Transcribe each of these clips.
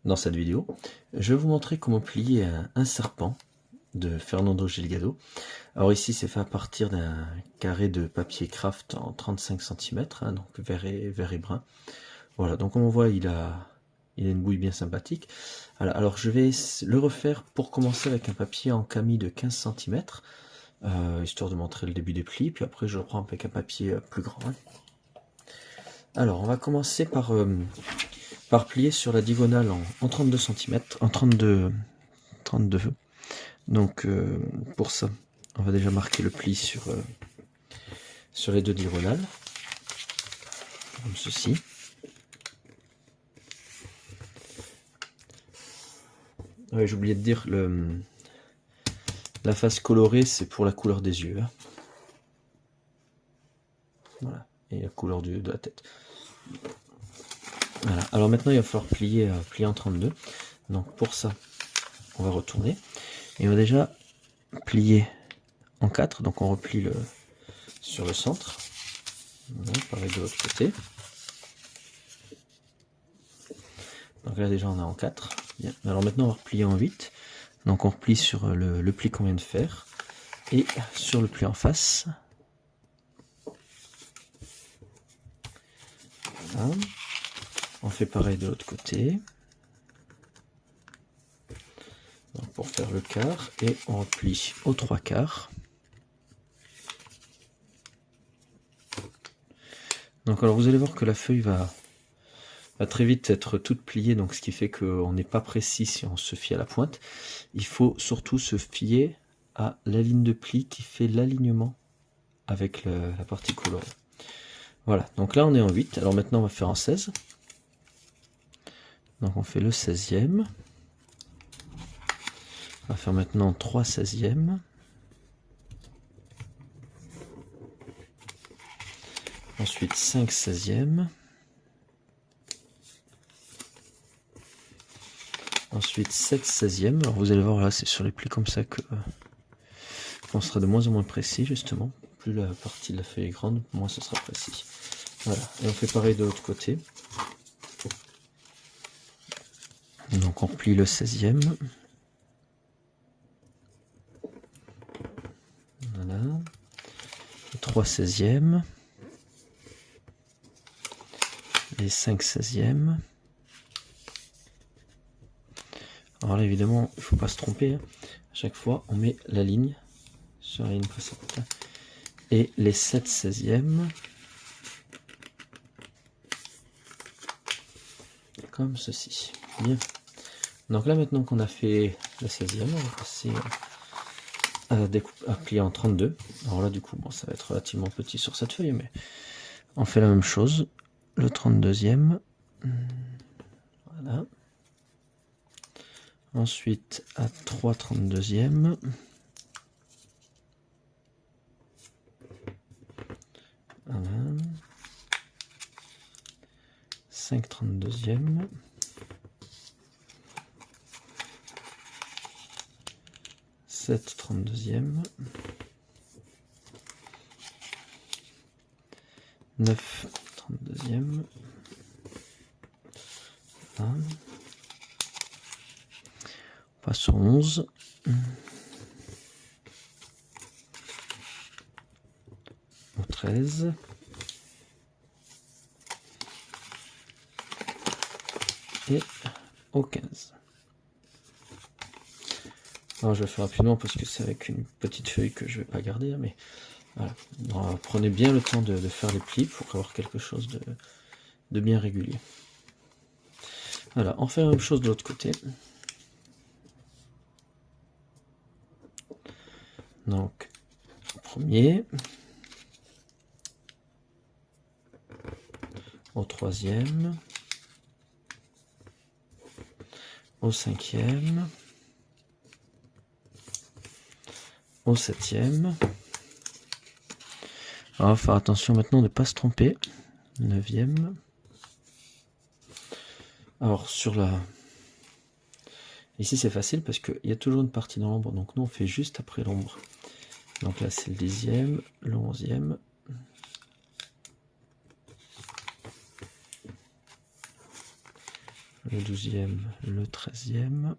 Dans cette vidéo, je vais vous montrer comment plier un serpent de Fernando Gilgado. Alors ici, c'est fait à partir d'un carré de papier craft en 35 cm, donc vert et brun. Voilà, donc comme on voit, il a une bouille bien sympathique. Alors je vais le refaire pour commencer avec un papier en camis de 15 cm, histoire de montrer le début des plis, puis après je reprends avec un papier plus grand. Alors on va commencer par plier sur la diagonale en 32 cm, en 32. Donc pour ça, on va déjà marquer le pli sur les deux diagonales, comme ceci. Ouais, j'ai oublié de dire, la face colorée, c'est pour la couleur des yeux. Hein. Voilà, et la couleur de la tête. Voilà, alors maintenant il va falloir plier en 32. Donc pour ça, on va retourner. Et on va déjà plier en 4, donc on replie sur le centre. Voilà, pareil de l'autre côté. Donc là déjà on a en 4. Bien. Alors maintenant on va replier en 8. Donc on replie sur le pli qu'on vient de faire. Et sur le pli en face. Voilà. On fait pareil de l'autre côté. Donc pour faire le quart. Et on replie aux 3/4. Donc alors vous allez voir que la feuille va très vite être toute pliée, donc ce qui fait qu'on n'est pas précis si on se fie à la pointe. Il faut surtout se fier à la ligne de pli qui fait l'alignement avec la partie colorée. Voilà, donc là on est en 8, alors maintenant on va faire en 16. Donc on fait le 16e. On va faire maintenant 3 16e. Ensuite 5 16e. Ensuite 7 16e. Alors vous allez voir là, c'est sur les plis comme ça qu'on sera de moins en moins précis justement. Plus la partie de la feuille est grande, moins ce sera précis. Voilà, et on fait pareil de l'autre côté. Donc on replie le 16e. Voilà. 3 16e. Les 5 16e. Alors là évidemment il ne faut pas se tromper. Hein. À chaque fois on met la ligne sur la ligne précédente. Et les 7 16e. Comme ceci. Bien. Donc là maintenant qu'on a fait la 16e, on va passer à plier en 32. Alors là du coup bon, ça va être relativement petit sur cette feuille, mais on fait la même chose. Le 32e. Voilà. Ensuite à 3 32e. Voilà. 5 32e. 7 32e. 9 32e. Voilà. On passe au 11. Au 13. Et au 15. Alors je vais faire rapidement parce que c'est avec une petite feuille que je ne vais pas garder, mais voilà. Alors, prenez bien le temps de faire les plis pour avoir quelque chose de bien régulier. Voilà, on fait la même chose de l'autre côté. Donc, au premier, au 3e, au 5e, au 7e. Alors, on va faire attention maintenant de ne pas se tromper. 9e. Alors, ici c'est facile parce qu'il y a toujours une partie dans l'ombre, donc nous on fait juste après l'ombre. Donc là c'est le 10e, le 11e. Le le 12e, le 13e,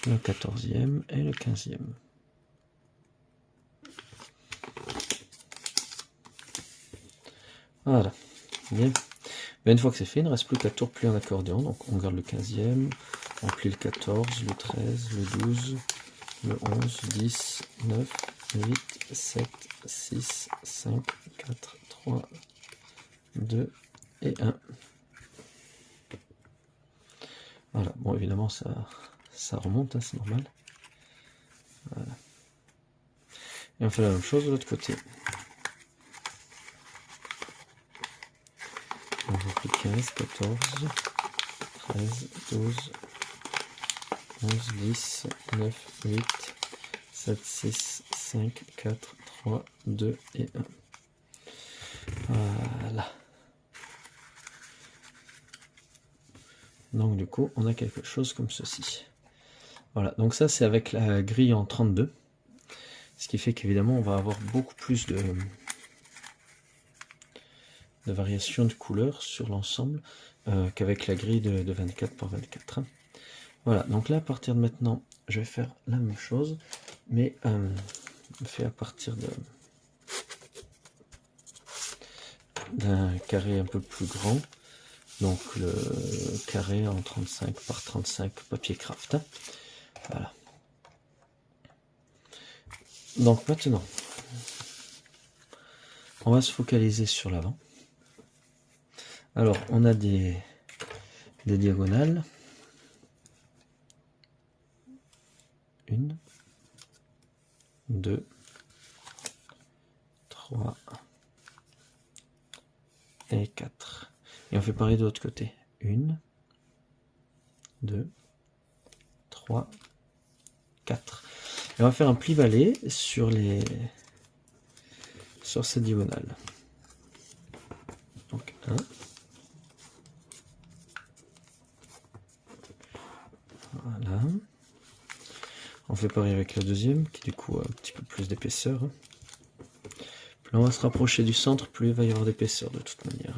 le 14e et le 15e. Voilà, bien. Mais une fois que c'est fait, il ne reste plus qu'à tout replier en accordéon. Donc on garde le 15e, on plie le 14, le 13, le 12, le 11, 10, 9, 8, 7, 6, 5, 4, 3, 2 et 1. Voilà, bon évidemment ça remonte, hein, c'est normal. Voilà. Et on fait la même chose de l'autre côté. On replie 15, 14, 13, 12, 11, 10, 9, 8, 7, 6, 5, 4, 3, 2 et 1. Voilà. Donc du coup, on a quelque chose comme ceci. Voilà, donc ça c'est avec la grille en 32. Ce qui fait qu'évidemment, on va avoir beaucoup plus de variations de couleurs sur l'ensemble qu'avec la grille de 24 par 24. Voilà, donc là, à partir de maintenant, je vais faire la même chose, mais fait à partir d'un carré un peu plus grand. Donc le carré en 35 par 35 papier craft. Voilà. Donc maintenant, on va se focaliser sur l'avant. Alors, on a des diagonales. 1, 2, 3 et 4. Et on fait pareil de l'autre côté. 1, 2, 3, 4. Et on va faire un pli-balai sur cette diagonale. Donc 1. Voilà. On fait pareil avec la deuxième, qui du coup a un petit peu plus d'épaisseur. Plus on va se rapprocher du centre, plus il va y avoir d'épaisseur de toute manière.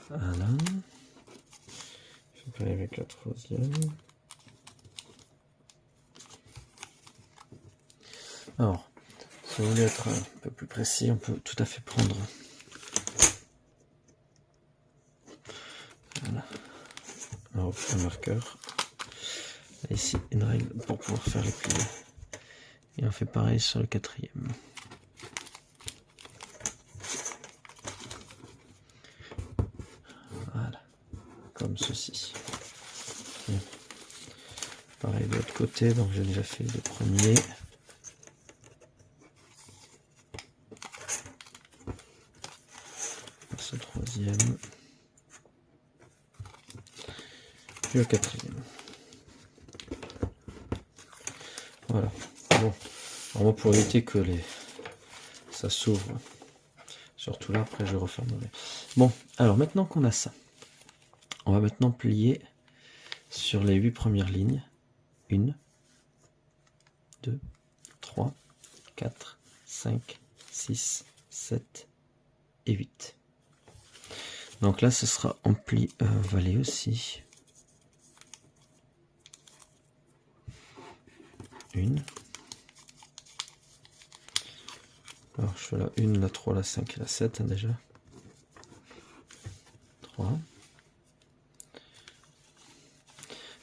Voilà. Je fais pareil avec la troisième. Alors, si vous voulez être un peu plus précis, on peut tout à fait prendre un marqueur. Et ici, une règle pour pouvoir faire les plis. Et on fait pareil sur le quatrième. Voilà, comme ceci. Bien. Pareil de l'autre côté, donc j'ai déjà fait le premier. Ce troisième. Puis le quatrième. Voilà. Bon, alors pour éviter que ça s'ouvre, surtout là, après je refermerai. Bon, alors maintenant qu'on a ça, on va maintenant plier sur les 8 premières lignes. 1, 2, 3, 4, 5, 6, 7 et 8. Donc là, ce sera en pli valet aussi. 1. Alors je fais la 1, la 3, la 5 et la 7 hein, déjà. 3.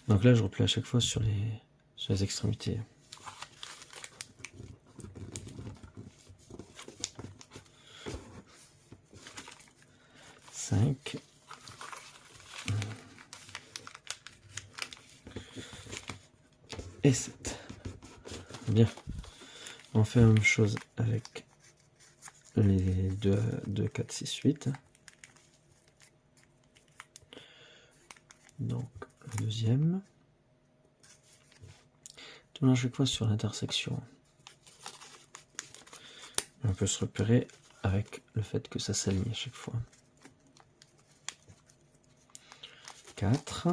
Donc là, je replie à chaque fois sur les extrémités. Et 7. Bien. On fait la même chose avec les 2, 4, 6, 8. Donc, le deuxième. Tout à chaque fois sur l'intersection. On peut se repérer avec le fait que ça s'aligne à chaque fois. 4.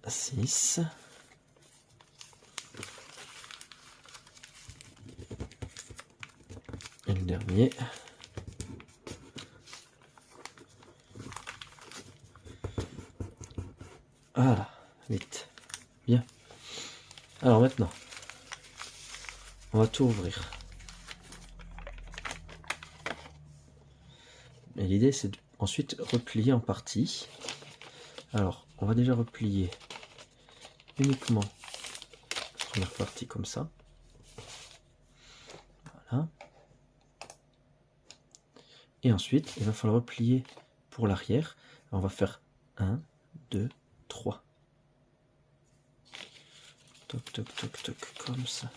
6. Et le dernier. Voilà, 8. Bien. Alors maintenant, on va tout ouvrir. Et l'idée, c'est ensuite replier en partie. Alors, on va déjà replier uniquement la première partie comme ça. Voilà. Et ensuite, il va falloir replier pour l'arrière. On va faire 1, 2, 3. Toc, toc, toc, toc, comme ça.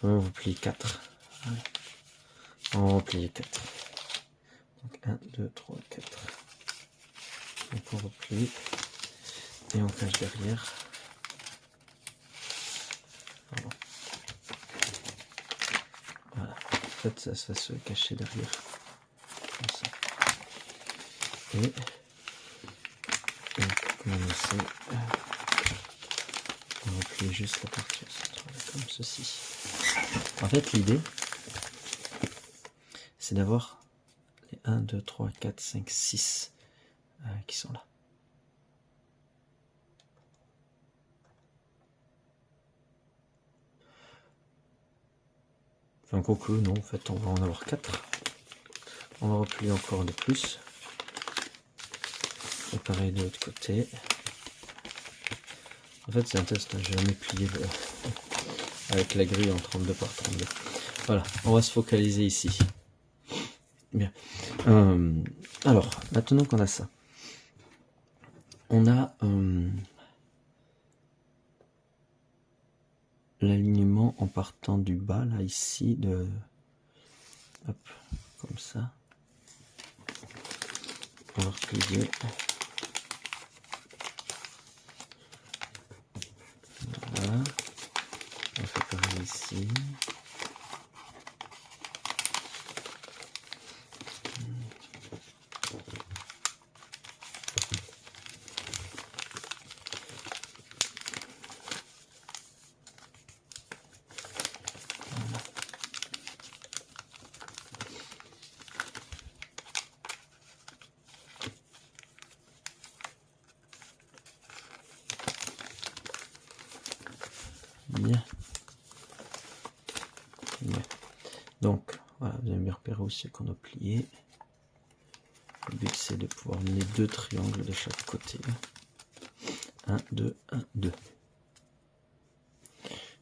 On va plier 4. On va plier 4. Donc 1, 2, 3, 4. Donc on replie et on cache derrière. Pardon. Voilà. En fait, ça va se cacher derrière. Comme ça. Et pour commencer, on va plier juste la partie centrale comme ceci. En fait, l'idée, c'est d'avoir les 1, 2, 3, 4, 5, 6 qui sont là. Enfin, quoique, non, en fait, on va en avoir 4. On va replier encore de plus. Et pareil de l'autre côté. En fait, c'est un test, j'ai jamais plié avec la grille en 32 par 32. Voilà, on va se focaliser ici. Bien. Alors, maintenant qu'on a ça, on a l'alignement en partant du bas, là, ici, de... Hop, comme ça. On va replier. Voilà. On fait pareil ici. Bien. Bien. Donc, voilà, vous avez bien repéré aussi qu'on a plié. Le but, c'est de pouvoir mener 2 triangles de chaque côté. 1, 2, 1, 2.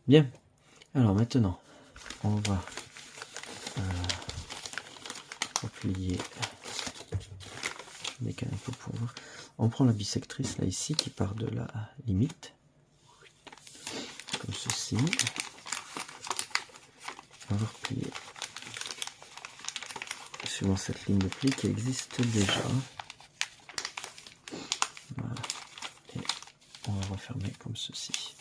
Bien. Alors maintenant, on va replier. Je décale un peu pour voir. On prend la bisectrice là ici qui part de la limite. Comme ceci. On va replier suivant cette ligne de pli qui existe déjà. Voilà. Et on va refermer comme ceci.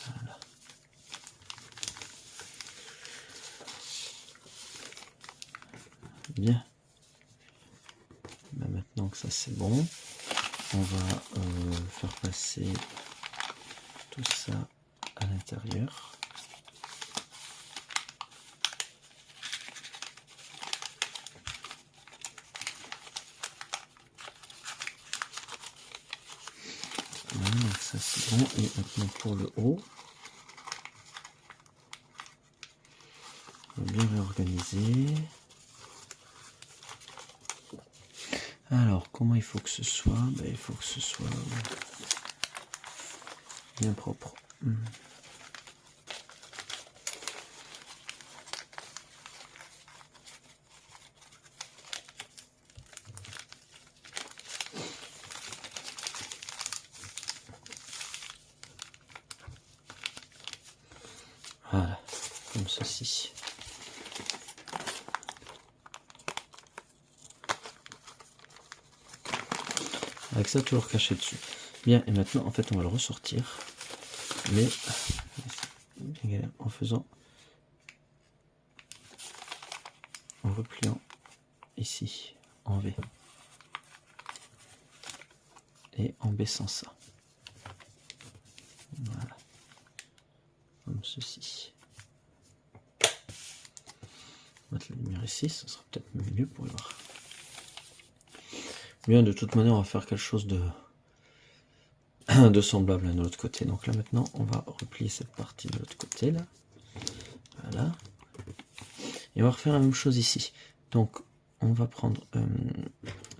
Voilà. Bien. Ben maintenant que ça c'est bon, on va faire passer tout ça à l'intérieur. Voilà, donc ça c'est bon. Et maintenant pour le haut, on va bien réorganiser. Alors comment il faut que ce soit? Ben, il faut que ce soit bien propre. Voilà, comme ceci. Avec ça toujours caché dessus. Bien, et maintenant en fait on va le ressortir, mais en faisant en repliant ici en V et en baissant ça. Voilà, comme ceci. On va mettre la lumière ici, ça sera peut-être mieux pour le voir. Bien, de toute manière, on va faire quelque chose de semblable de l'autre côté. Donc là maintenant, on va replier cette partie de l'autre côté là. Voilà. Et on va refaire la même chose ici. Donc on va prendre,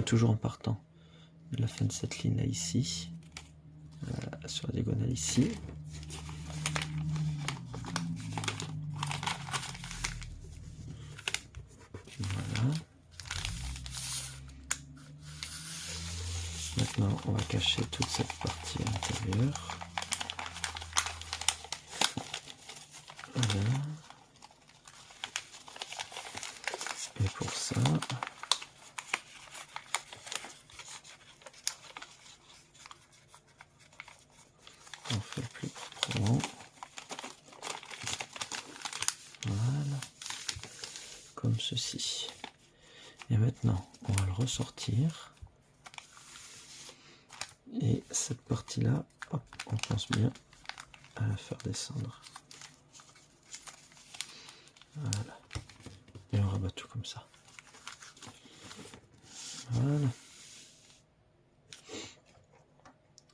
toujours en partant de la fin de cette ligne là ici, sur la diagonale ici. Voilà. Maintenant on va cacher toute cette partie à l'intérieur. Voilà. Et pour ça, on fait le plus proprement. Voilà. Comme ceci. Et maintenant, on va le ressortir. Et cette partie-là, hop, on pense bien à la faire descendre. Voilà. Et on rabat tout comme ça. Voilà.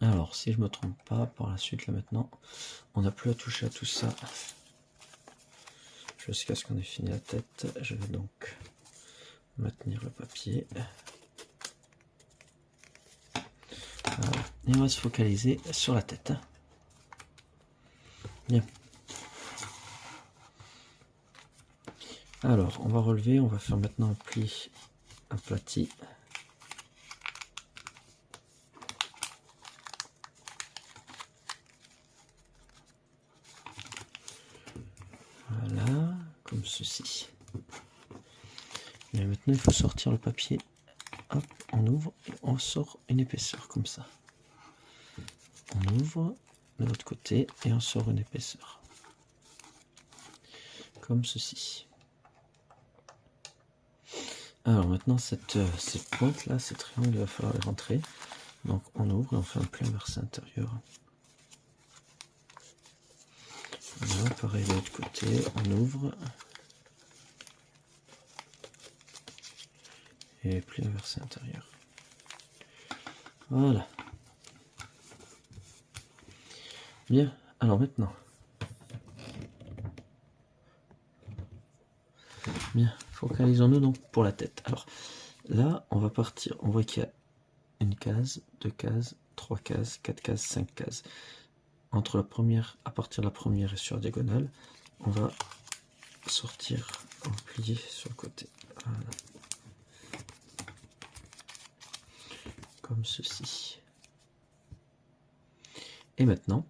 Alors, si je me trompe pas, par la suite, là maintenant, on n'a plus à toucher à tout ça. Jusqu'à ce qu'on ait fini la tête. Je vais donc maintenir le papier. Voilà. Et on va se focaliser sur la tête. Bien. Alors, on va relever, on va faire maintenant un pli aplati. Voilà, comme ceci. Et maintenant, il faut sortir le papier. Hop, on ouvre et on sort une épaisseur comme ça. On ouvre de l'autre côté et on sort une épaisseur. Comme ceci. Alors maintenant, cette pointe là, ces triangles, il va falloir les rentrer. Donc on ouvre et on fait un pli inversé intérieur. Voilà, pareil de l'autre côté, on ouvre. Et pli inversé intérieur. Voilà. Bien, alors maintenant. Bien, focalisons-nous donc pour la tête. Alors là, on va partir, on voit qu'il y a une case, 2 cases, 3 cases, 4 cases, 5 cases. Entre la première, à partir de la première et sur la diagonale, on va sortir, on va plier sur le côté. Voilà. Comme ceci. Et maintenant,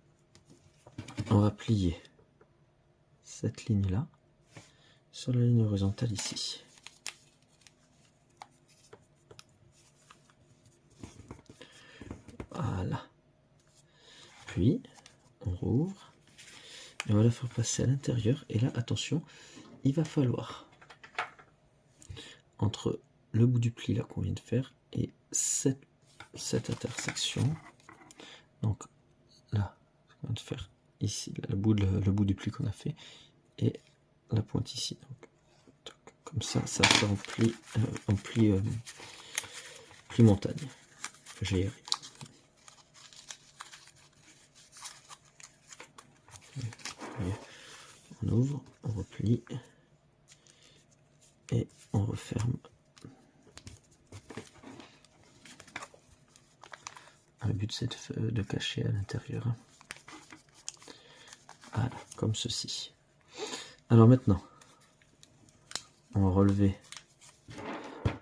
on va plier cette ligne-là sur la ligne horizontale ici. Voilà. Puis, on rouvre et on va la faire passer à l'intérieur. Et là, attention, il va falloir, entre le bout du pli là qu'on vient de faire et cette intersection, donc là, on vient de faire ici, là, le bout du pli qu'on a fait, et la pointe ici. Donc, comme ça, ça va faire un pli montagne. J'ai y arrivé. On ouvre, on replie et on referme. Le but c'est de cacher à l'intérieur. Voilà, comme ceci. Alors maintenant, on va relever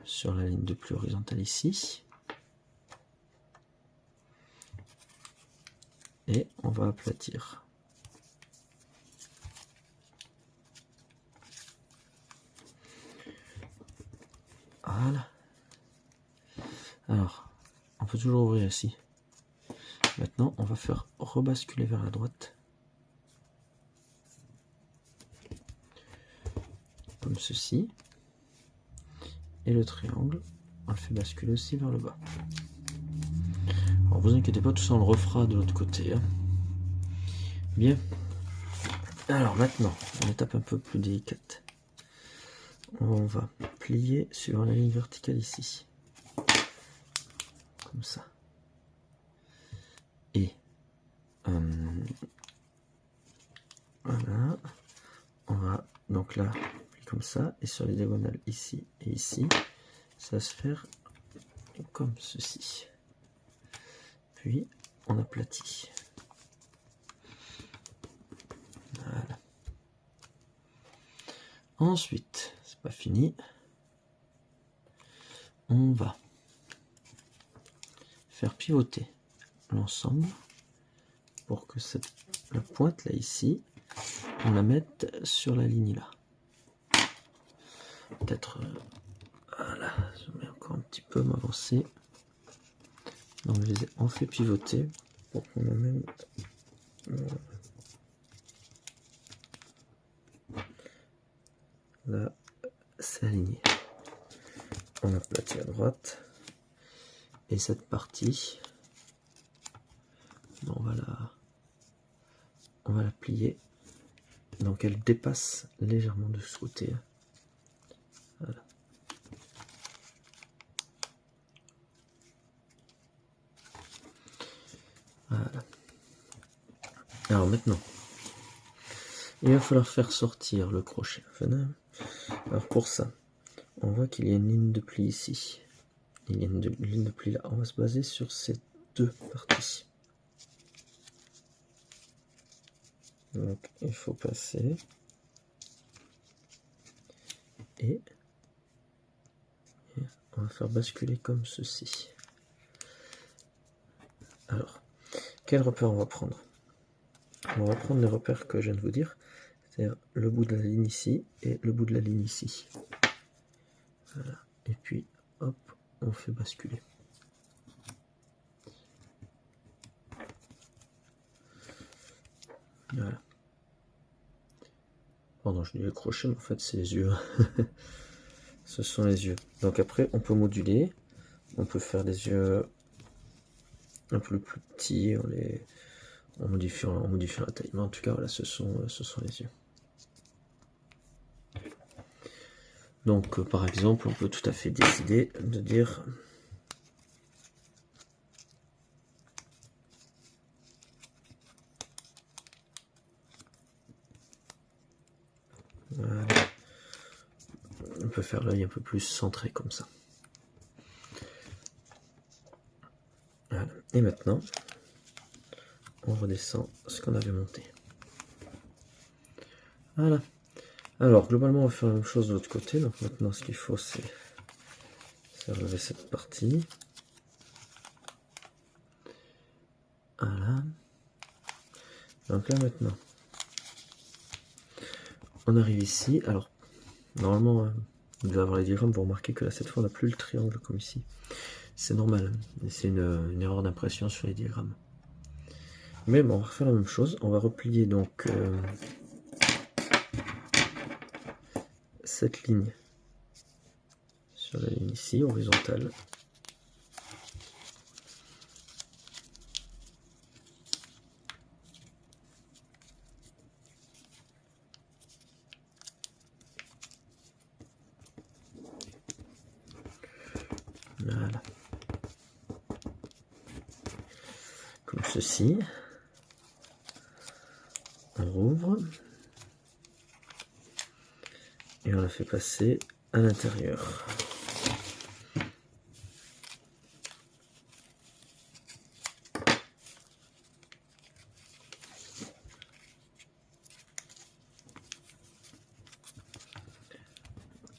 sur la ligne de pli horizontale ici. Et on va aplatir. Voilà. Alors, on peut toujours ouvrir ici. Maintenant, on va faire rebasculer vers la droite. Comme ceci. Et le triangle, on le fait basculer aussi vers le bas. Alors vous inquiétez pas, tout ça on le refera de l'autre côté. Hein. Bien. Alors maintenant, une étape un peu plus délicate. On va plier sur la ligne verticale ici. Comme ça. Et voilà. On va donc là, comme ça, et sur les diagonales ici et ici, ça va se faire comme ceci. Puis on aplatit. Voilà. Ensuite, c'est pas fini. On va faire pivoter l'ensemble pour que la pointe là ici, on la mette sur la ligne là. Peut-être voilà, je vais encore un petit peu m'avancer. Donc on fait pivoter pour qu'on amène là, c'est aligné. On aplatit à droite et cette partie, on va la plier. Donc elle dépasse légèrement de ce côté. Voilà. Voilà. Alors maintenant, il va falloir faire sortir le crochet. Alors pour ça, on voit qu'il y a une ligne de pli ici. Il y a une ligne de pli là. On va se baser sur ces deux parties. Donc il faut passer et on va faire basculer comme ceci. Alors, quel repère on va prendre? On va prendre les repères que je viens de vous dire, c'est-à-dire le bout de la ligne ici et le bout de la ligne ici. Voilà. Et puis, hop, on fait basculer. Voilà. Pardon, je dis le crochet, mais en fait c'est les yeux. Ce sont les yeux. Donc après, on peut moduler. On peut faire des yeux un peu plus petits en modifiant la taille. Mais en tout cas, voilà, ce sont les yeux. Donc par exemple, on peut tout à fait décider de dire voilà. On peut faire l'œil un peu plus centré comme ça. Voilà. Et maintenant, on redescend ce qu'on avait monté. Voilà. Alors, globalement, on va faire la même chose de l'autre côté. Donc maintenant, ce qu'il faut, c'est relever cette partie. Voilà. Donc là, maintenant, on arrive ici. Alors, normalement, vous devez avoir les diagrammes, vous remarquez que là, cette fois, on n'a plus le triangle comme ici. C'est normal. C'est une erreur d'impression sur les diagrammes. Mais bon, on va refaire la même chose. On va replier donc cette ligne sur la ligne ici, horizontale. Voilà. Comme ceci. On rouvre. Et on la fait passer à l'intérieur.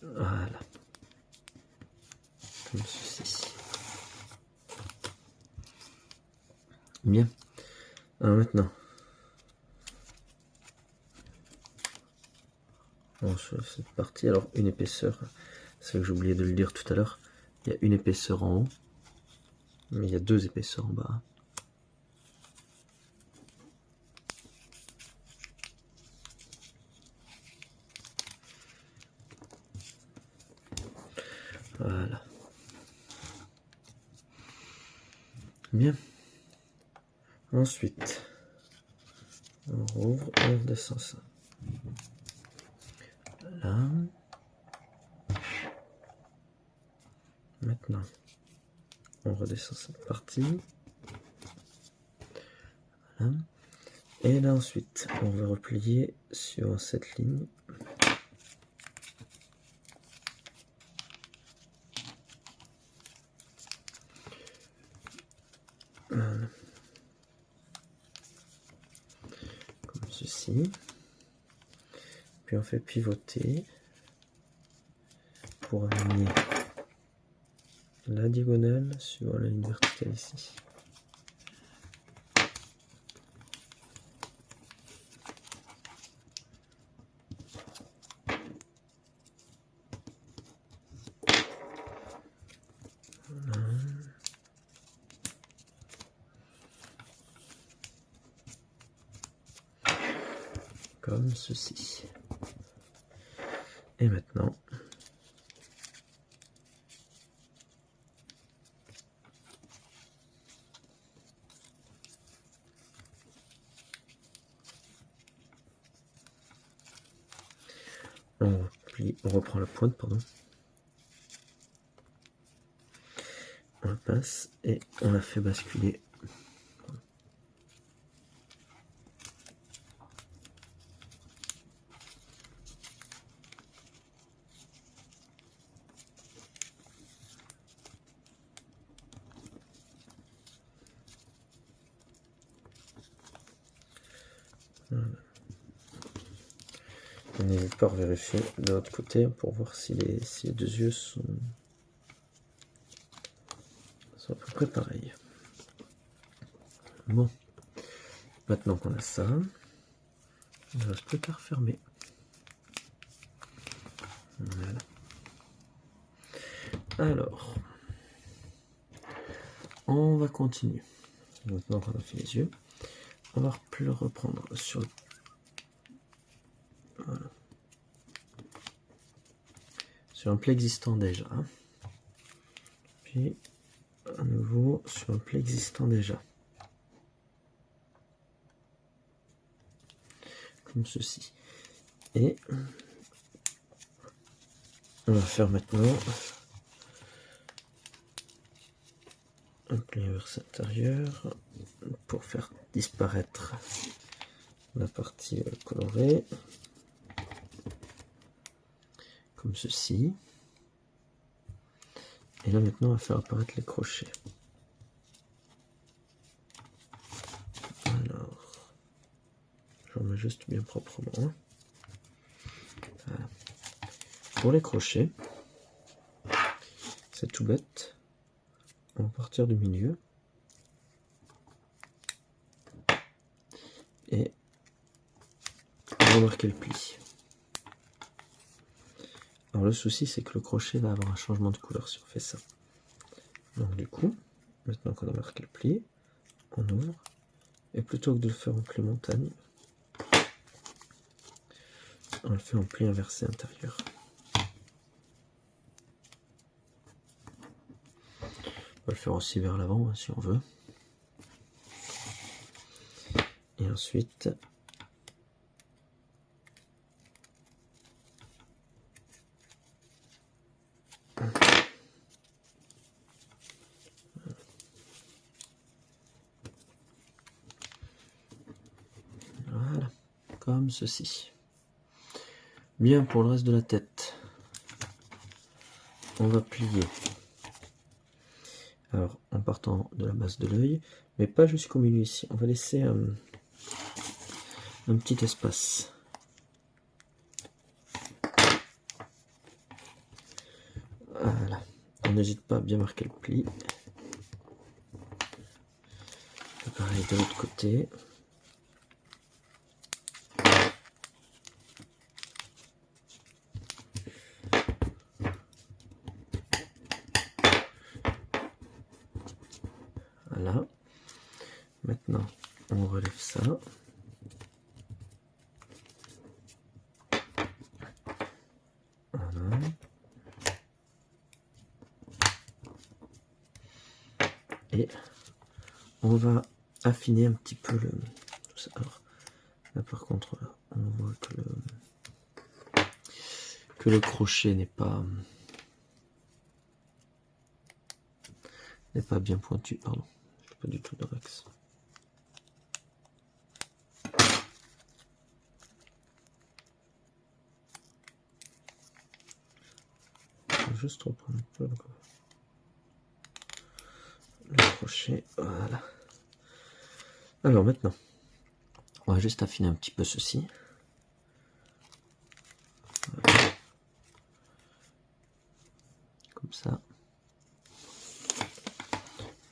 Voilà. Comme ceci. Bien. Alors maintenant, sur cette partie, alors une épaisseur, c'est que j'ai oublié de le dire tout à l'heure, il y a une épaisseur en haut, mais il y a deux épaisseurs en bas. Voilà. Bien. Ensuite, on rouvre et on redescend ça. Là. Maintenant, on redescend cette partie. Voilà. Et là ensuite, on va replier sur cette ligne. Voilà. Comme ceci. Puis on fait pivoter pour aligner la diagonale sur la ligne verticale ici. Voilà. Comme ceci. Et maintenant, on reprend la pointe, pardon. On la passe et on la fait basculer. Voilà. On n'hésite pas à vérifier de l'autre côté pour voir si les deux yeux sont à peu près pareils. Bon, maintenant qu'on a ça, il ne reste plus qu'à refermer. Voilà. Alors, on va continuer. Maintenant qu'on a fait les yeux, on va le reprendre sur le... Voilà. Sur un pli existant déjà. Puis, à nouveau, sur un pli existant déjà. Comme ceci. Et on va faire maintenant un pli inversé intérieur pour faire disparaître la partie colorée. Comme ceci. Et là maintenant on va faire apparaître les crochets. Alors, je remets juste bien proprement. Voilà. Pour les crochets, c'est tout bête. On va partir du milieu. Et on va marquer le pli. Alors le souci c'est que le crochet va avoir un changement de couleur si on fait ça. Donc du coup, maintenant qu'on a marqué le pli, on ouvre. Et plutôt que de le faire en pli montagne, on le fait en pli inversé intérieur. On va le faire aussi vers l'avant hein, si on veut. Et ensuite, voilà, comme ceci. Bien, pour le reste de la tête, on va plier. Alors, en partant de la base de l'œil, mais pas jusqu'au milieu ici. On va laisser un petit espace. Voilà. On n'hésite pas à bien marquer le pli. Pareil de l'autre côté. Voilà. Maintenant, on relève ça. Voilà. et on va affiner un petit peu le... Alors, là par contre, là, on voit que le crochet n'est pas bien pointu, pardon, je n'ai pas du tout de rex. Je vais juste reprendre un peu le crochet, voilà. Alors maintenant, on va juste affiner un petit peu ceci. Voilà. Comme ça.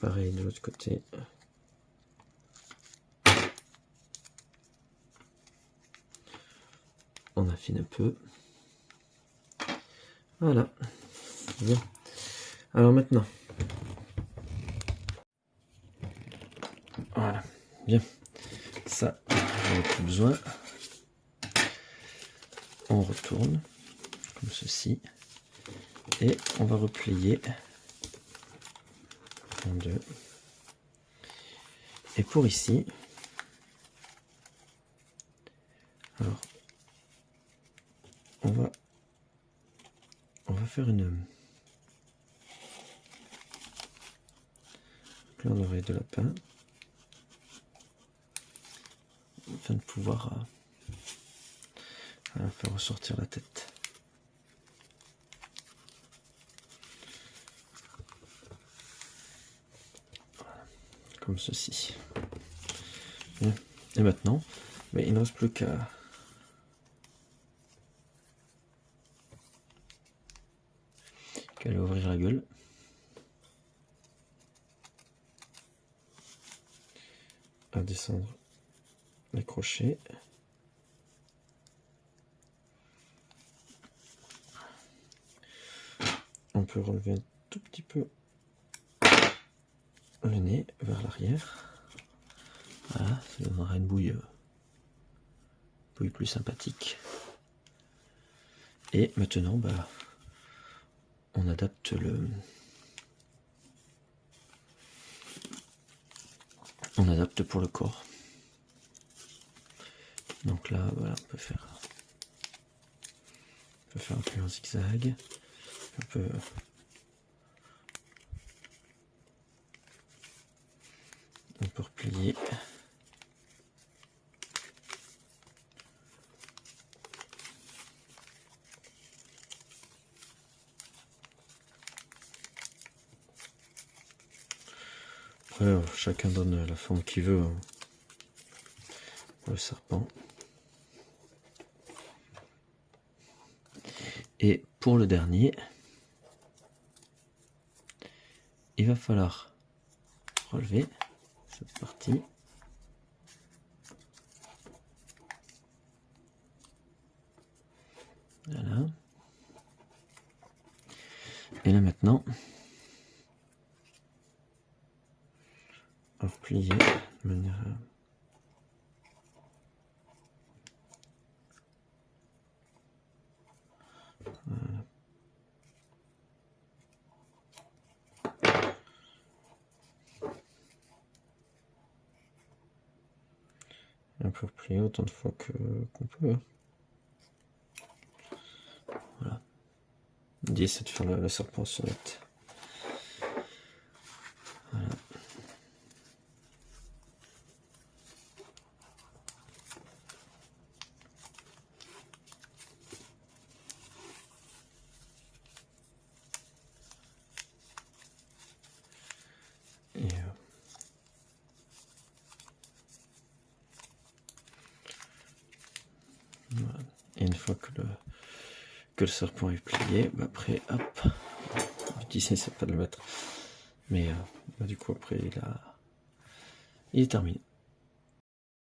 Pareil de l'autre côté. On affine un peu. Voilà. Bien. Alors maintenant. Voilà. Bien. Ça, on n'a plus besoin. On retourne comme ceci. Et on va replier en deux. Et pour ici, alors on va faire une plein d'oreilles de lapin afin de pouvoir faire ressortir la tête. Voilà, comme ceci. Bien. Et maintenant, mais il ne reste plus qu'à aller ouvrir la gueule. À descendre les crochets. On peut relever un tout petit peu le nez vers l'arrière. Voilà, ça donnera une bouille plus sympathique. Et maintenant, bah, on adapte pour le corps. Donc là, voilà, on peut faire un peu en zigzag, on peut replier. Après, chacun donne la forme qu'il veut pour le serpent. Et pour le dernier, il va falloir relever cette partie. Voilà. Et là maintenant, on va replier de manière voilà. On peut replier autant de fois qu'on peut. Voilà. L'idée c'est de faire le serpent sonnette. Voilà. Voilà. Et une fois que le serpent est plié, bah après, hop, l'idée c'est pas de le mettre, mais bah du coup après il est terminé.